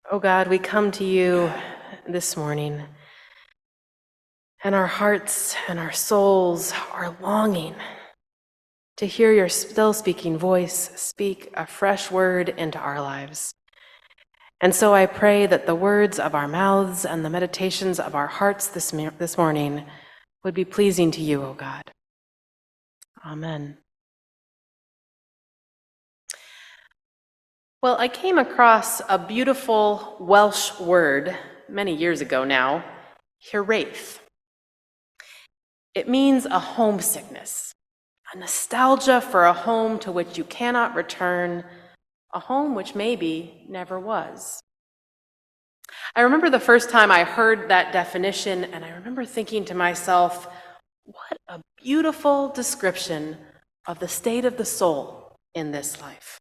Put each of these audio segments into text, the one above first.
Oh God, we come to you this morning, and our hearts and our souls are longing to hear your still speaking voice speak a fresh word into our lives. And so I pray that the words of our mouths and the meditations of our hearts this morning would be pleasing to you, O God. Amen. Well, I came across a beautiful Welsh word many years ago now, hiraeth. It means a homesickness, a nostalgia for a home to which you cannot return, a home which maybe never was. I remember the first time I heard that definition, and I remember thinking to myself, what a beautiful description of the state of the soul in this life.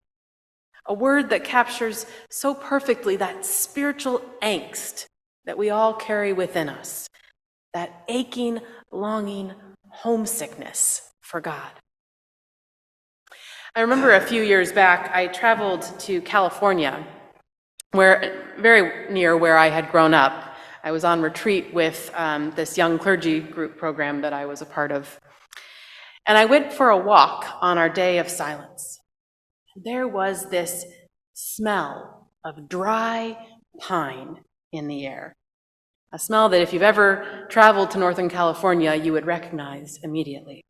A word that captures so perfectly that spiritual angst that we all carry within us, that aching, longing homesickness for God. I remember a few years back, I traveled to California, very near where I had grown up. I was on retreat with this young clergy group program that I was a part of. And I went for a walk on our day of silence. There was this smell of dry pine in the air, a smell that if you've ever traveled to Northern California, you would recognize immediately.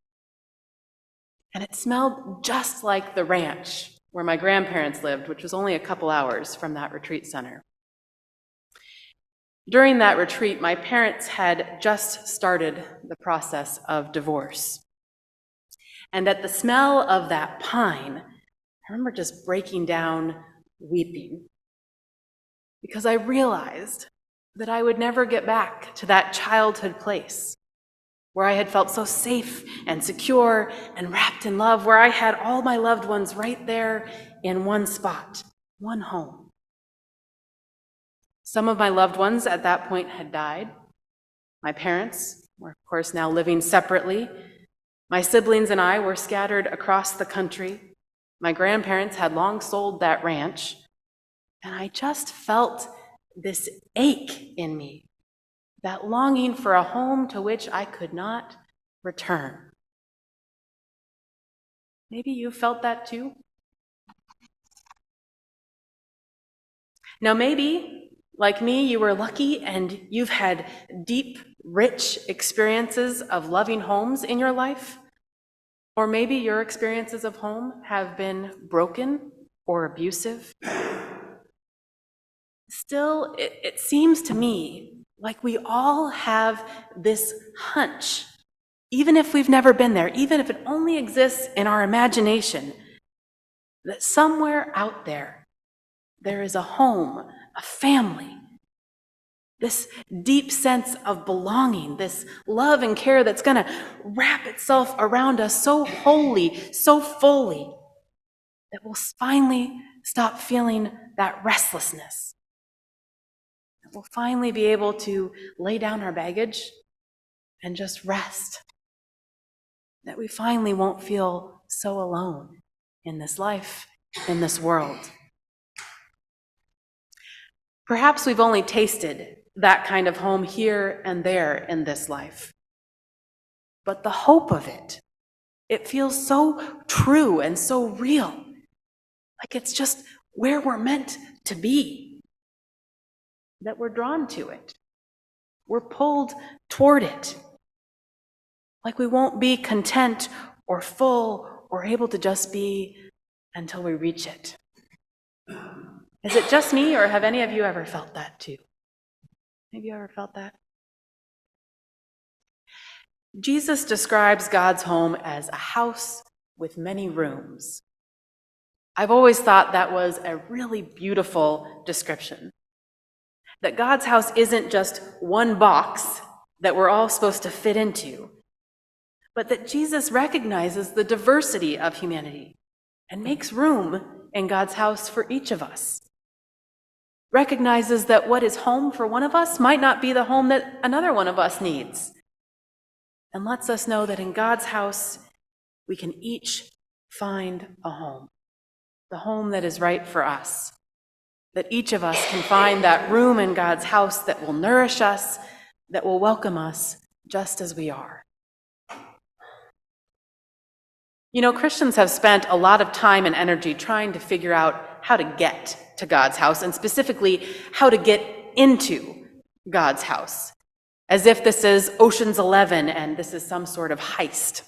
And it smelled just like the ranch where my grandparents lived, which was only a couple hours from that retreat center. During that retreat, my parents had just started the process of divorce. And at the smell of that pine, I remember just breaking down, weeping, because I realized that I would never get back to that childhood place where I had felt so safe and secure and wrapped in love, where I had all my loved ones right there in one spot, one home. Some of my loved ones at that point had died. My parents were, of course, now living separately. My siblings and I were scattered across the country. My grandparents had long sold that ranch, and I just felt this ache in me, that longing for a home to which I could not return. Maybe you felt that too? Now maybe, like me, you were lucky and you've had deep, rich experiences of loving homes in your life. Or maybe your experiences of home have been broken or abusive. Still, it seems to me like we all have this hunch, even if we've never been there, even if it only exists in our imagination, that somewhere out there, there is a home, a family, this deep sense of belonging, this love and care that's going to wrap itself around us so wholly, so fully, that we'll finally stop feeling that restlessness. That we'll finally be able to lay down our baggage and just rest. That we finally won't feel so alone in this life, in this world. Perhaps we've only tasted that kind of home here and there in this life. But the hope of it, it feels so true and so real. Like it's just where we're meant to be. That we're drawn to it. We're pulled toward it. Like we won't be content or full or able to just be until we reach it. Is it just me, or have any of you ever felt that too? Have you ever felt that? Jesus describes God's home as a house with many rooms. I've always thought that was a really beautiful description. That God's house isn't just one box that we're all supposed to fit into, but that Jesus recognizes the diversity of humanity and makes room in God's house for each of us. Recognizes that what is home for one of us might not be the home that another one of us needs. And lets us know that in God's house, we can each find a home, the home that is right for us. that each of us can find that room in God's house that will nourish us, that will welcome us just as we are. You know, Christians have spent a lot of time and energy trying to figure out how to get to God's house, and specifically how to get into God's house, as if this is Ocean's 11 and this is some sort of heist.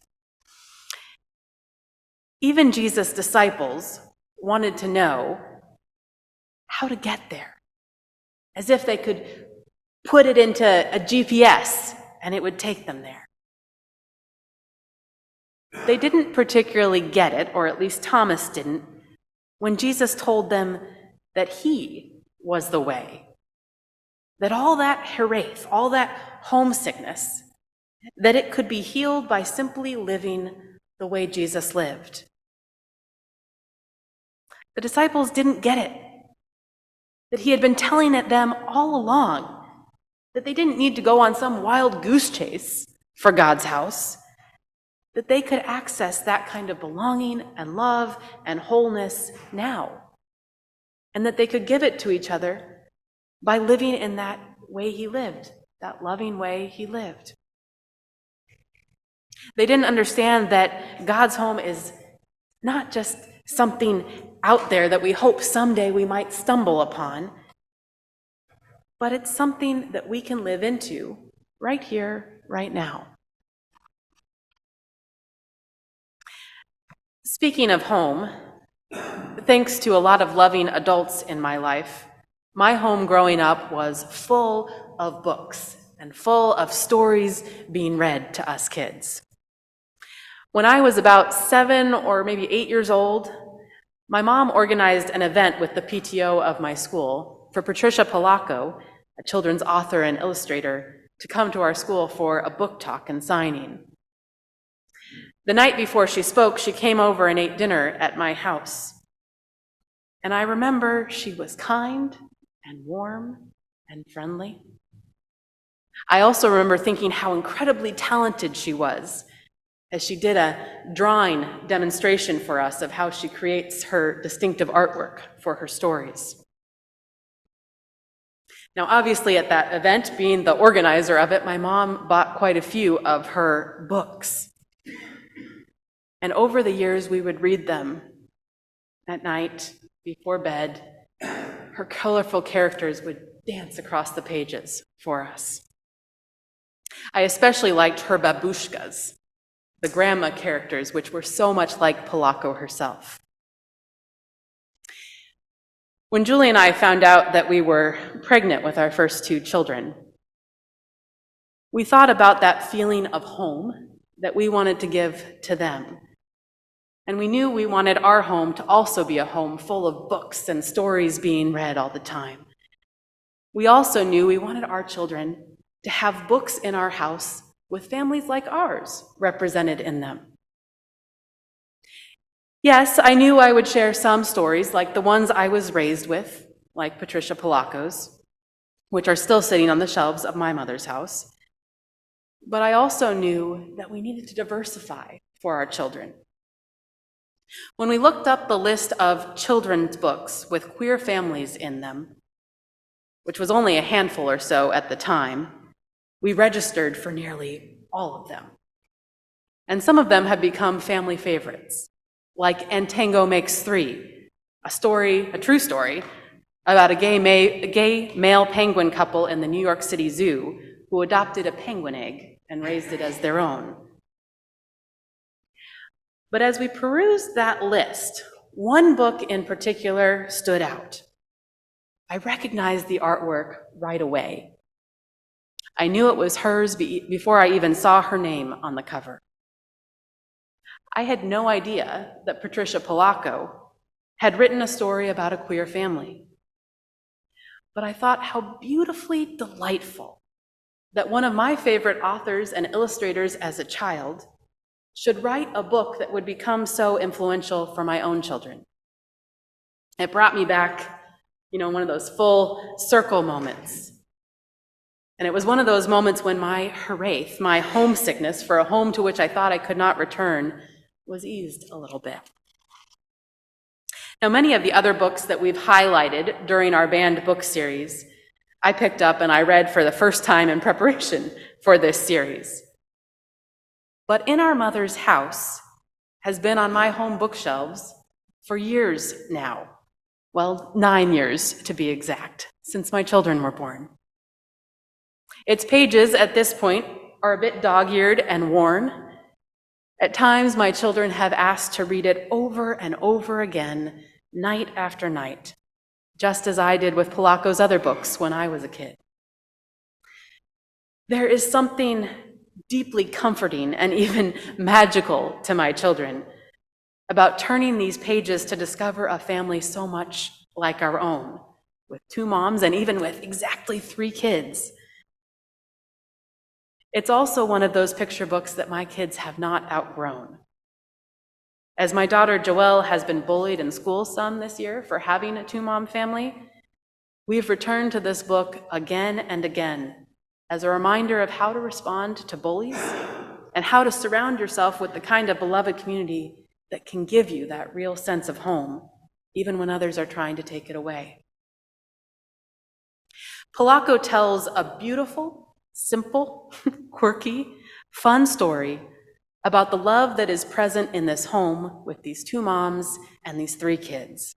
Even Jesus' disciples wanted to know how to get there, as if they could put it into a GPS and it would take them there. They didn't particularly get it, or at least Thomas didn't, when Jesus told them that he was the way. That all that heraith, all that homesickness, that it could be healed by simply living the way Jesus lived. The disciples didn't get it, that he had been telling it them all along, that they didn't need to go on some wild goose chase for God's house, that they could access that kind of belonging and love and wholeness now, and that they could give it to each other by living in that way he lived, that loving way he lived. They didn't understand that God's home is not just something out there that we hope someday we might stumble upon, but it's something that we can live into right here, right now. Speaking of home, thanks to a lot of loving adults in my life, my home growing up was full of books and full of stories being read to us kids. When I was about 7 or maybe 8 years old, my mom organized an event with the PTO of my school for Patricia Polacco, a children's author and illustrator, to come to our school for a book talk and signing. The night before she spoke, she came over and ate dinner at my house. And I remember she was kind and warm and friendly. I also remember thinking how incredibly talented she was, as she did a drawing demonstration for us of how she creates her distinctive artwork for her stories. Now, obviously, at that event, being the organizer of it, my mom bought quite a few of her books. And over the years, we would read them at night before bed. Her colorful characters would dance across the pages for us. I especially liked her babushkas, the grandma characters, which were so much like Polacco herself. When Julie and I found out that we were pregnant with our first 2 children, we thought about that feeling of home that we wanted to give to them. And we knew we wanted our home to also be a home full of books and stories being read all the time. We also knew we wanted our children to have books in our house with families like ours represented in them. Yes, I knew I would share some stories like the ones I was raised with, like Patricia Polacco's, which are still sitting on the shelves of my mother's house. But I also knew that we needed to diversify for our children. When we looked up the list of children's books with queer families in them, which was only a handful or so at the time, we registered for nearly all of them. And some of them have become family favorites, like And Tango Makes Three, a true story, about a gay male penguin couple in the New York City Zoo who adopted a penguin egg and raised it as their own. But as we perused that list, one book in particular stood out. I recognized the artwork right away. I knew it was hers before I even saw her name on the cover. I had no idea that Patricia Polacco had written a story about a queer family. But I thought how beautifully delightful that one of my favorite authors and illustrators as a child should write a book that would become so influential for my own children. It brought me back, one of those full circle moments. And it was one of those moments when my heraith, my homesickness for a home to which I thought I could not return, was eased a little bit. Now, many of the other books that we've highlighted during our banned book series, I picked up and I read for the first time in preparation for this series. But In Our Mother's House has been on my home bookshelves for years now. Well, 9 years to be exact, since my children were born. Its pages at this point are a bit dog-eared and worn. At times, my children have asked to read it over and over again, night after night, just as I did with Polacco's other books when I was a kid. There is something deeply comforting and even magical to my children about turning these pages to discover a family so much like our own, with 2 moms and even with exactly 3 kids. It's also one of those picture books that my kids have not outgrown. As my daughter Joelle has been bullied in school some this year for having a 2-mom family, we've returned to this book again and again as a reminder of how to respond to bullies and how to surround yourself with the kind of beloved community that can give you that real sense of home, even when others are trying to take it away. Polacco tells a beautiful, simple, quirky, fun story about the love that is present in this home with these 2 moms and these 3 kids.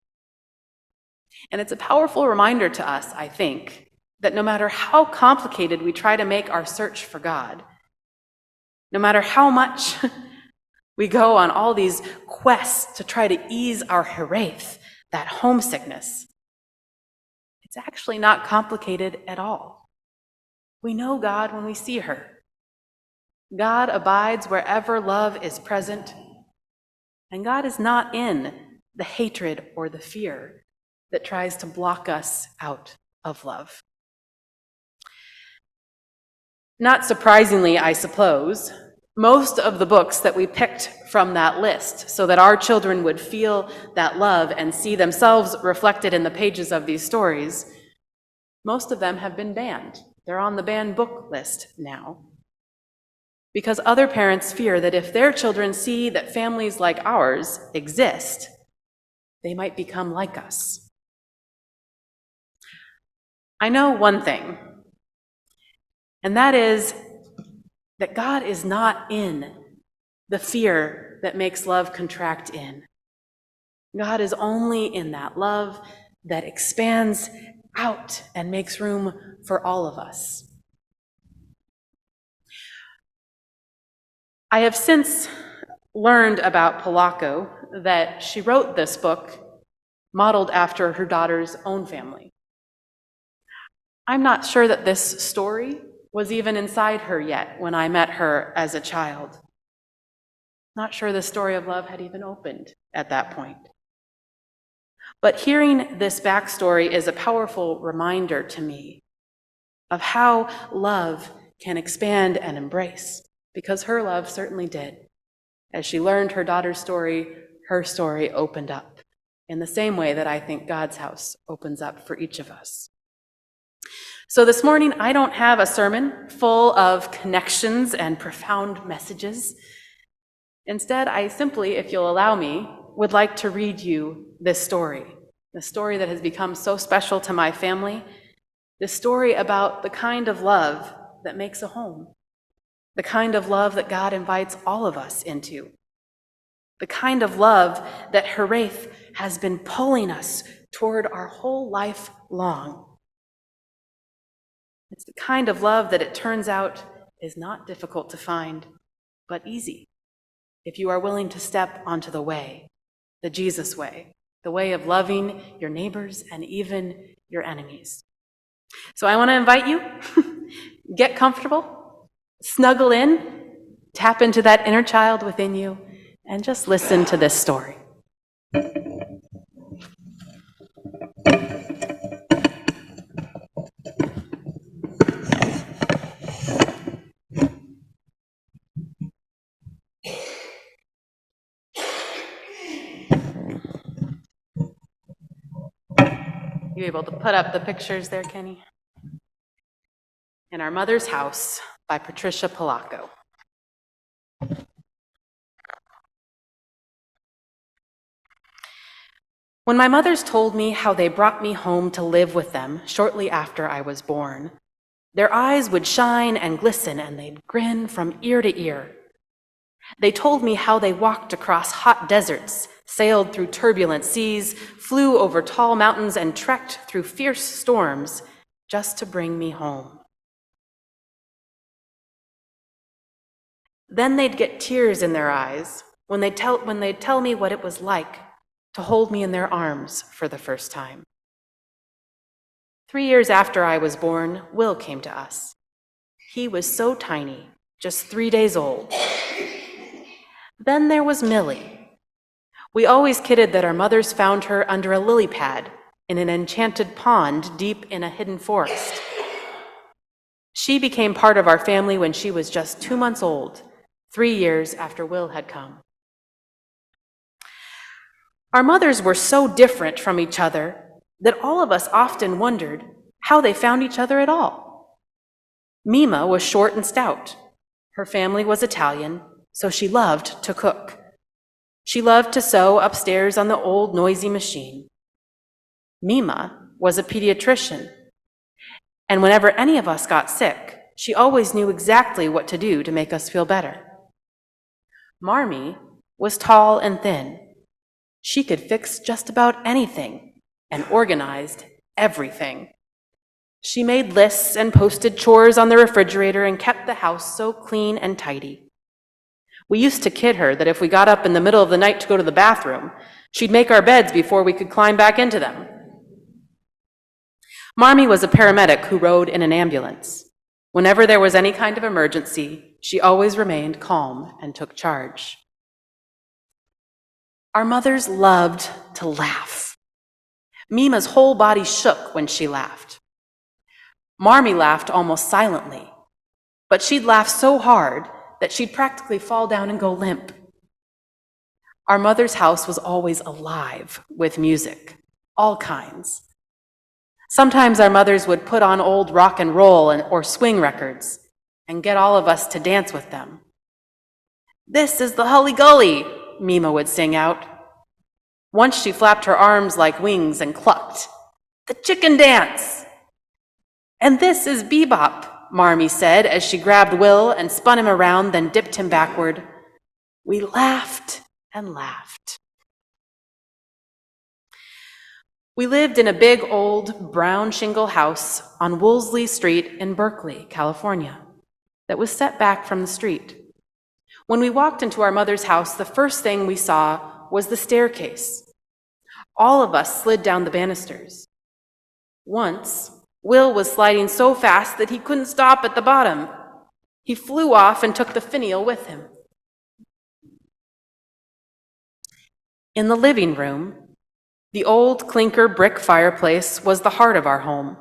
And it's a powerful reminder to us, I think, that no matter how complicated we try to make our search for God, no matter how much we go on all these quests to try to ease our haraeth, that homesickness, it's actually not complicated at all. We know God when we see her. God abides wherever love is present, and God is not in the hatred or the fear that tries to block us out of love. Not surprisingly, I suppose, most of the books that we picked from that list so that our children would feel that love and see themselves reflected in the pages of these stories, most of them have been banned. They're on the banned book list now. Because other parents fear that if their children see that families like ours exist, they might become like us. I know one thing, and that is that God is not in the fear that makes love contract in. God is only in that love that expands out and makes room for all of us. I have since learned about Polacco that she wrote this book modeled after her daughter's own family. I'm not sure that this story was even inside her yet when I met her as a child. Not sure the story of love had even opened at that point. But hearing this backstory is a powerful reminder to me of how love can expand and embrace, because her love certainly did. As she learned her daughter's story, her story opened up in the same way that I think God's house opens up for each of us. So this morning, I don't have a sermon full of connections and profound messages. Instead, I simply, if you'll allow me, would like to read you this story, the story that has become so special to my family, this story about the kind of love that makes a home, the kind of love that God invites all of us into, the kind of love that haraeth has been pulling us toward our whole life long. It's the kind of love that it turns out is not difficult to find, but easy, if you are willing to step onto the way, the Jesus way, the way of loving your neighbors and even your enemies. So I want to invite you, get comfortable, snuggle in, tap into that inner child within you, and just listen to this story. You able to put up the pictures there, Kenny? In Our Mother's House by Patricia Polacco. When my mothers told me how they brought me home to live with them shortly after I was born, their eyes would shine and glisten and they'd grin from ear to ear. They told me how they walked across hot deserts, sailed through turbulent seas, flew over tall mountains, and trekked through fierce storms just to bring me home. Then they'd get tears in their eyes when they'd tell me what it was like to hold me in their arms for the first time. 3 years after I was born, Will came to us. He was so tiny, just 3 days old. Then there was Millie. We always kidded that our mothers found her under a lily pad in an enchanted pond deep in a hidden forest. She became part of our family when she was just 2 months old, 3 years after Will had come. Our mothers were so different from each other that all of us often wondered how they found each other at all. Mima was short and stout. Her family was Italian, so she loved to cook. She loved to sew upstairs on the old noisy machine. Mima was a pediatrician, and whenever any of us got sick, she always knew exactly what to do to make us feel better. Marmee was tall and thin. She could fix just about anything and organized everything. She made lists and posted chores on the refrigerator and kept the house so clean and tidy. We used to kid her that if we got up in the middle of the night to go to the bathroom, she'd make our beds before we could climb back into them. Marmee was a paramedic who rode in an ambulance. Whenever there was any kind of emergency, she always remained calm and took charge. Our mothers loved to laugh. Mima's whole body shook when she laughed. Marmee laughed almost silently, but she'd laugh so hard that she'd practically fall down and go limp. Our mother's house was always alive with music, all kinds. Sometimes our mothers would put on old rock and roll or swing records and get all of us to dance with them. "This is the Hully Gully," Mima would sing out. Once she flapped her arms like wings and clucked, "The chicken dance!" "And this is bebop," Marmee said as she grabbed Will and spun him around, then dipped him backward. We laughed and laughed. We lived in a big old brown shingle house on Woolsey Street in Berkeley, California, that was set back from the street. When we walked into our mother's house, the first thing we saw was the staircase. All of us slid down the banisters. Once, Will was sliding so fast that he couldn't stop at the bottom. He flew off and took the finial with him. In the living room, the old clinker brick fireplace was the heart of our home.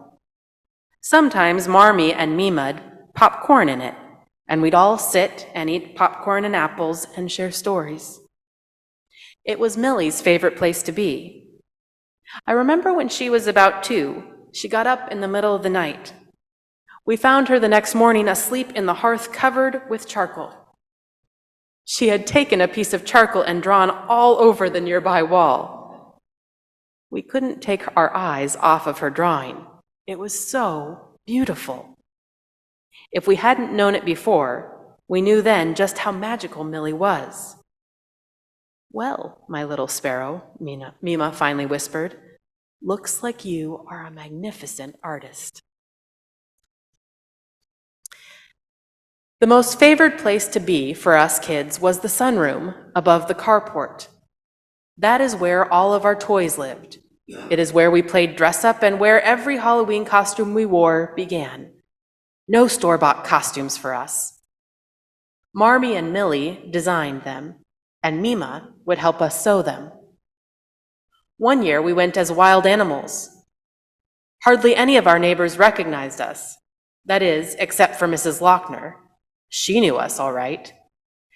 Sometimes Marmee and Mima'd pop corn in it, and we'd all sit and eat popcorn and apples and share stories. It was Millie's favorite place to be. I remember when she was about 2, she got up in the middle of the night. We found her the next morning asleep in the hearth covered with charcoal. She had taken a piece of charcoal and drawn all over the nearby wall. We couldn't take our eyes off of her drawing. It was so beautiful. If we hadn't known it before, we knew then just how magical Millie was. "Well, my little sparrow," Mima finally whispered, "looks like you are a magnificent artist." The most favored place to be for us kids was the sunroom above the carport. That is where all of our toys lived. It is where we played dress up and where every Halloween costume we wore began. No store-bought costumes for us. Marmee and Millie designed them, and Mima would help us sew them. One year we went as wild animals. Hardly any of our neighbors recognized us. That is, except for Mrs. Lochner. She knew us all right.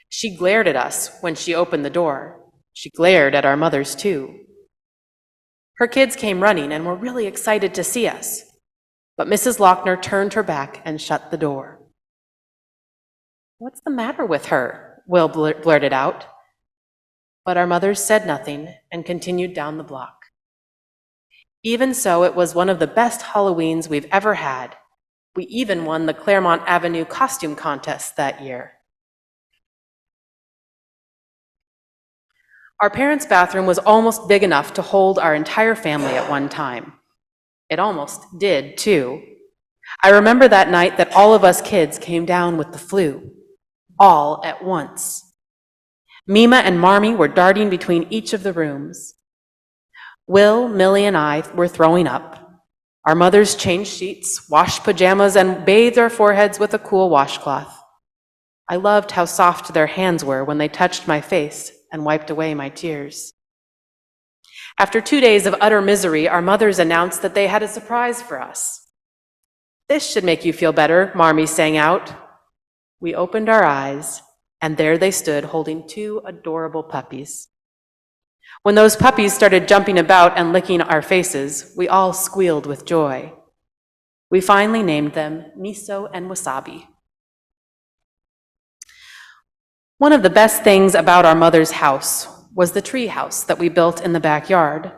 She glared at us when she opened the door. She glared at our mothers too. Her kids came running and were really excited to see us, but Mrs. Lochner turned her back and shut the door. "What's the matter with her?" Will blurted out. But our mothers said nothing and continued down the block. Even so, it was one of the best Halloweens we've ever had. We even won the Claremont Avenue costume contest that year. Our parents' bathroom was almost big enough to hold our entire family at one time. It almost did, too. I remember that night that all of us kids came down with the flu, all at once. Mima and Marmee were darting between each of the rooms. Will, Millie, and I were throwing up. Our mothers changed sheets, washed pajamas, and bathed our foreheads with a cool washcloth. I loved how soft their hands were when they touched my face and wiped away my tears. After 2 days of utter misery, our mothers announced that they had a surprise for us. "This should make you feel better," Marmee sang out. We opened our eyes, and there they stood holding 2 adorable puppies. When those puppies started jumping about and licking our faces, we all squealed with joy. We finally named them Miso and Wasabi. One of the best things about our mother's house was the tree house that we built in the backyard.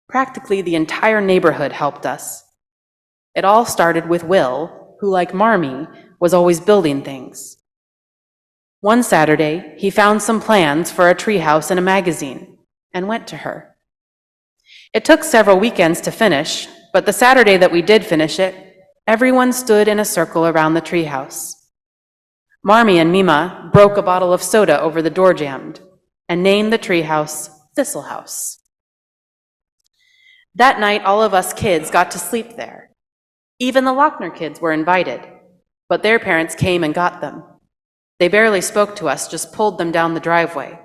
Practically the entire neighborhood helped us. It all started with Will, who, like Marmee, was always building things. One Saturday, he found some plans for a treehouse in a magazine and went to her. It took several weekends to finish, but the Saturday that we did finish it, everyone stood in a circle around the treehouse. Marmee and Mima broke a bottle of soda over the door jamb and named the treehouse Thistle House. That night, all of us kids got to sleep there. Even the Lochner kids were invited, but their parents came and got them. They barely spoke to us, just pulled them down the driveway.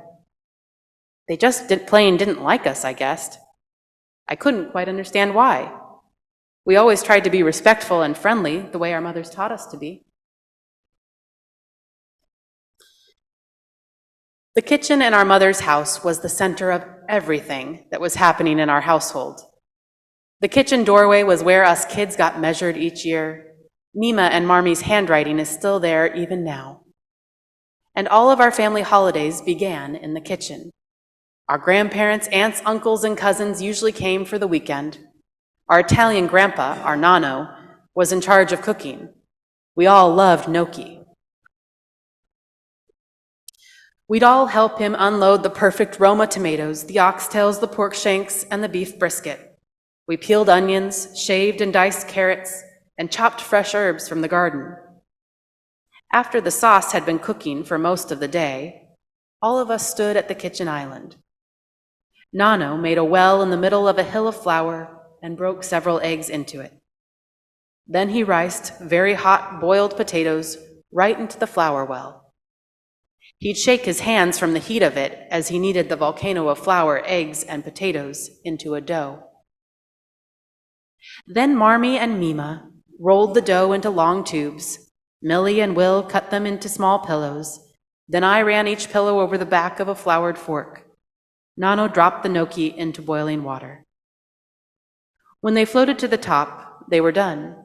They just plain didn't like us, I guessed. I couldn't quite understand why. We always tried to be respectful and friendly, the way our mothers taught us to be. The kitchen in our mother's house was the center of everything that was happening in our household. The kitchen doorway was where us kids got measured each year. Mima and Marmee's handwriting is still there even now. And all of our family holidays began in the kitchen. Our grandparents, aunts, uncles, and cousins usually came for the weekend. Our Italian grandpa, our nonno, was in charge of cooking. We all loved gnocchi. We'd all help him unload the perfect Roma tomatoes, the oxtails, the pork shanks, and the beef brisket. We peeled onions, shaved and diced carrots, and chopped fresh herbs from the garden. After the sauce had been cooking for most of the day, all of us stood at the kitchen island. Nonno made a well in the middle of a hill of flour and broke several eggs into it. Then he riced very hot boiled potatoes right into the flour well. He'd shake his hands from the heat of it as he kneaded the volcano of flour, eggs, and potatoes into a dough. Then Marmee and Mima rolled the dough into long tubes. Millie and Will cut them into small pillows. Then I ran each pillow over the back of a floured fork. Nonno dropped the gnocchi into boiling water. When they floated to the top, they were done.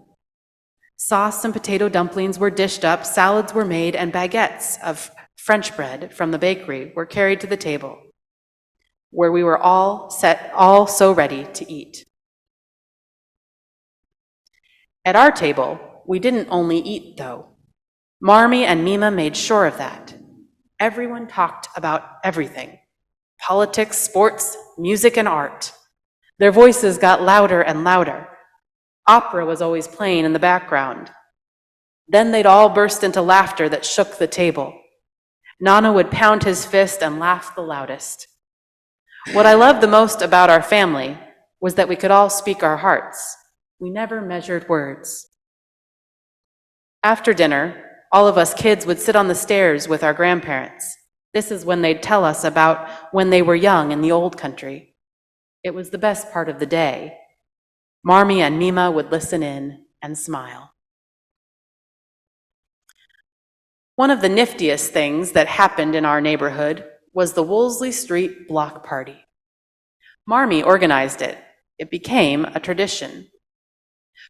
Sauce and potato dumplings were dished up, salads were made, and baguettes of French bread from the bakery were carried to the table, where we were all so ready to eat. At our table, we didn't only eat, though. Marmee and Mima made sure of that. Everyone talked about everything: politics, sports, music, and art. Their voices got louder and louder. Opera was always playing in the background. Then they'd all burst into laughter that shook the table. Nonno would pound his fist and laugh the loudest. What I loved the most about our family was that we could all speak our hearts. We never measured words. After dinner, all of us kids would sit on the stairs with our grandparents. This is when they'd tell us about when they were young in the old country. It was the best part of the day. Marmee and Mima would listen in and smile. One of the niftiest things that happened in our neighborhood was the Wolseley Street Block Party. Marmee organized it. It became a tradition.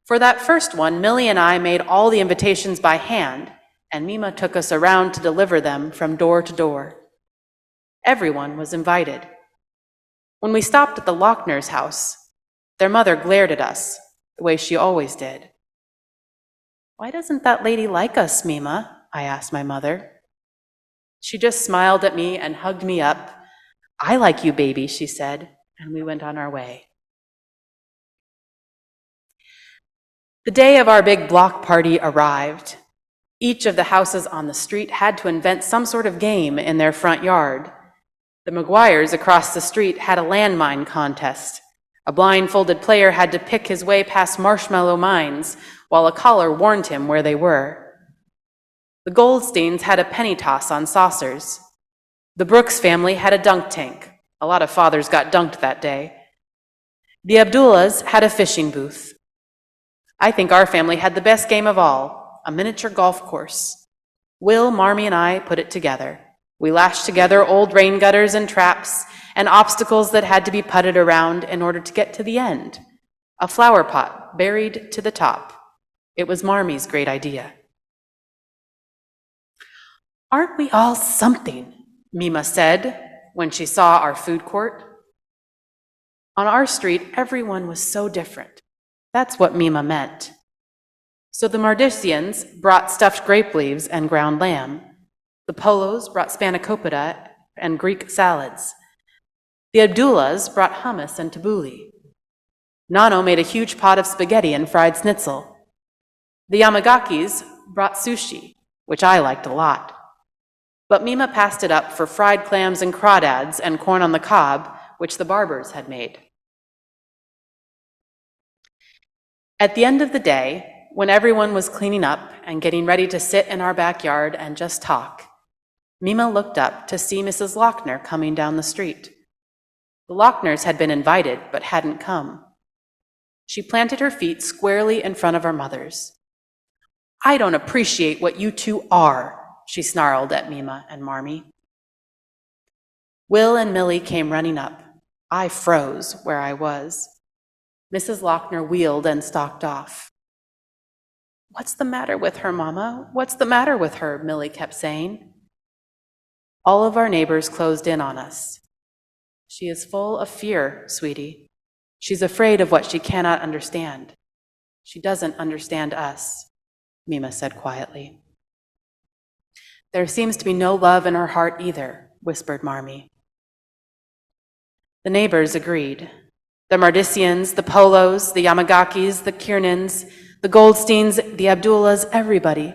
For that first one, Millie and I made all the invitations by hand, and Mima took us around to deliver them from door to door. Everyone was invited. When we stopped at the Lochner's house, Their mother glared at us, the way she always did. "Why doesn't that lady like us, Mima?" I asked my mother. She just smiled at me and hugged me up. "I like you, baby," she said, and we went on our way. The day of our big block party arrived. Each of the houses on the street had to invent some sort of game in their front yard. The McGuires across the street had a landmine contest. A blindfolded player had to pick his way past marshmallow mines, while a caller warned him where they were. The Goldsteins had a penny toss on saucers. The Brooks family had a dunk tank. A lot of fathers got dunked that day. The Abdullahs had a fishing booth. I think our family had the best game of all, a miniature golf course. Will, Marmee, and I put it together. We lashed together old rain gutters and traps and obstacles that had to be putted around in order to get to the end. A flower pot buried to the top. It was Marmee's great idea. "Aren't we all something?" Mima said when she saw our food court. On our street, everyone was so different. That's what Mima meant. So the Mardicians brought stuffed grape leaves and ground lamb. The Polos brought spanakopita and Greek salads. The Abdullahs brought hummus and tabbouleh. Nano made a huge pot of spaghetti and fried schnitzel. The Yamagakis brought sushi, which I liked a lot. But Mima passed it up for fried clams and crawdads and corn on the cob, which the Barbers had made. At the end of the day, when everyone was cleaning up and getting ready to sit in our backyard and just talk, Mima looked up to see Mrs. Lochner coming down the street. The Lochners had been invited but hadn't come. She planted her feet squarely in front of our mothers. "I don't appreciate what you two are," she snarled at Mima and Marmee. Will and Millie came running up. I froze where I was. Mrs. Lochner wheeled and stalked off. "What's the matter with her, Mama? What's the matter with her?" Millie kept saying. All of our neighbors closed in on us. "She is full of fear, sweetie. She's afraid of what she cannot understand. She doesn't understand us," Mima said quietly. "There seems to be no love in her heart either," whispered Marmee. The neighbors agreed. The Mardicians, the Polos, the Yamagakis, the Kiernans, the Goldsteins, the Abdullahs, everybody.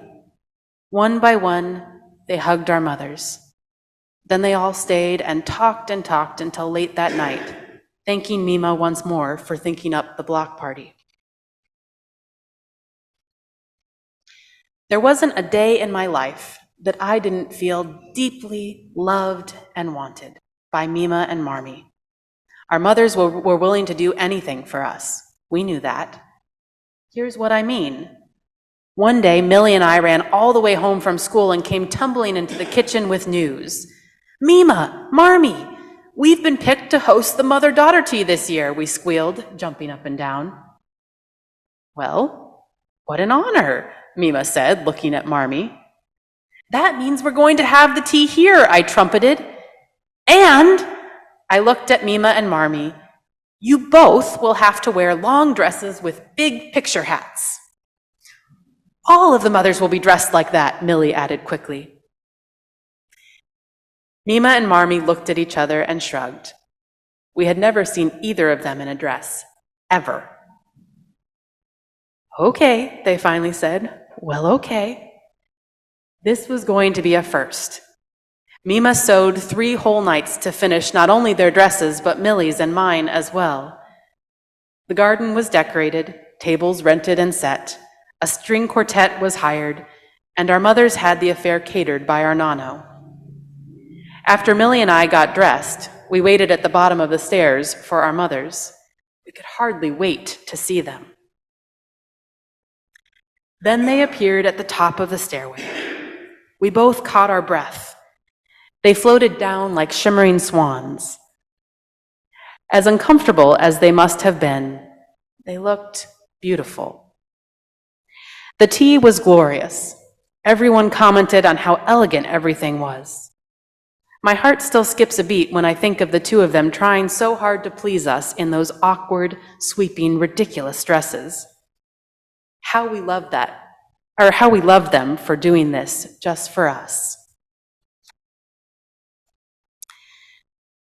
One by one, they hugged our mothers. Then they all stayed and talked until late that night, thanking Mima once more for thinking up the block party. There wasn't a day in my life that I didn't feel deeply loved and wanted by Mima and Marmee. Our mothers were willing to do anything for us. We knew that. Here's what I mean. One day, Millie and I ran all the way home from school and came tumbling into the kitchen with news. "Mima, Marmee, we've been picked to host the mother-daughter tea this year," we squealed, jumping up and down. "Well, what an honor," Mima said, looking at Marmee. "That means we're going to have the tea here," I trumpeted. "And," I looked at Mima and Marmee, "you both will have to wear long dresses with big picture hats." "All of the mothers will be dressed like that," Millie added quickly. Mima and Marmee looked at each other and shrugged. We had never seen either of them in a dress, ever. "Okay," they finally said. "Well, okay." This was going to be a first. Mima sewed 3 whole nights to finish not only their dresses, but Millie's and mine as well. The garden was decorated, tables rented and set, a string quartet was hired, and our mothers had the affair catered by our Nano. After Millie and I got dressed, we waited at the bottom of the stairs for our mothers. We could hardly wait to see them. Then they appeared at the top of the stairway. We both caught our breath. They floated down like shimmering swans. As uncomfortable as they must have been, they looked beautiful. The tea was glorious. Everyone commented on how elegant everything was. My heart still skips a beat when I think of the two of them trying so hard to please us in those awkward, sweeping, ridiculous dresses. How we love that, or how we love them for doing this just for us.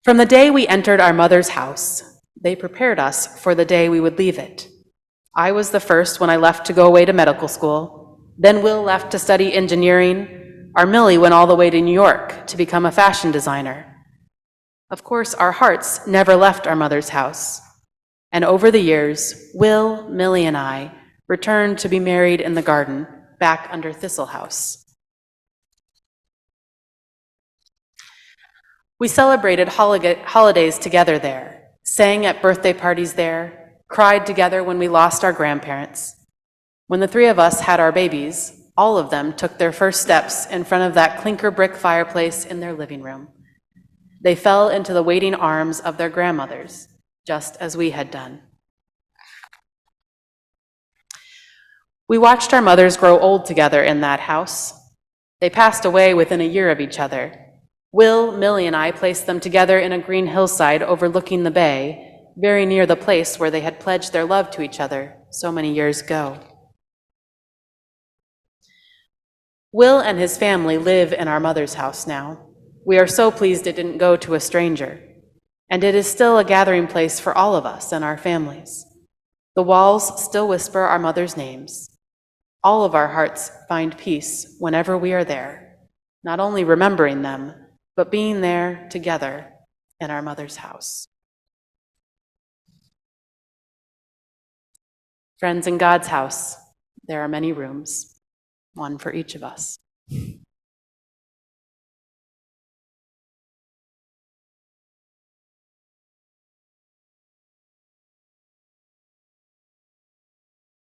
From the day we entered our mother's house, they prepared us for the day we would leave it. I was the first when I left to go away to medical school. Then Will left to study engineering. Our Millie went all the way to New York to become a fashion designer. Of course, our hearts never left our mother's house. And over the years, Will, Millie, and I returned to be married in the garden back under Thistle House. We celebrated holidays together there, sang at birthday parties there, cried together when we lost our grandparents. When the three of us had our babies, all of them took their first steps in front of that clinker brick fireplace in their living room. They fell into the waiting arms of their grandmothers, just as we had done. We watched our mothers grow old together in that house. They passed away within a year of each other. Will, Millie, and I placed them together in a green hillside overlooking the bay, very near the place where they had pledged their love to each other so many years ago. Will and his family live in our mother's house now. We are so pleased it didn't go to a stranger, and it is still a gathering place for all of us and our families. The walls still whisper our mother's names. All of our hearts find peace whenever we are there, not only remembering them, but being there together in our mother's house. Friends, in God's house, there are many rooms, one for each of us.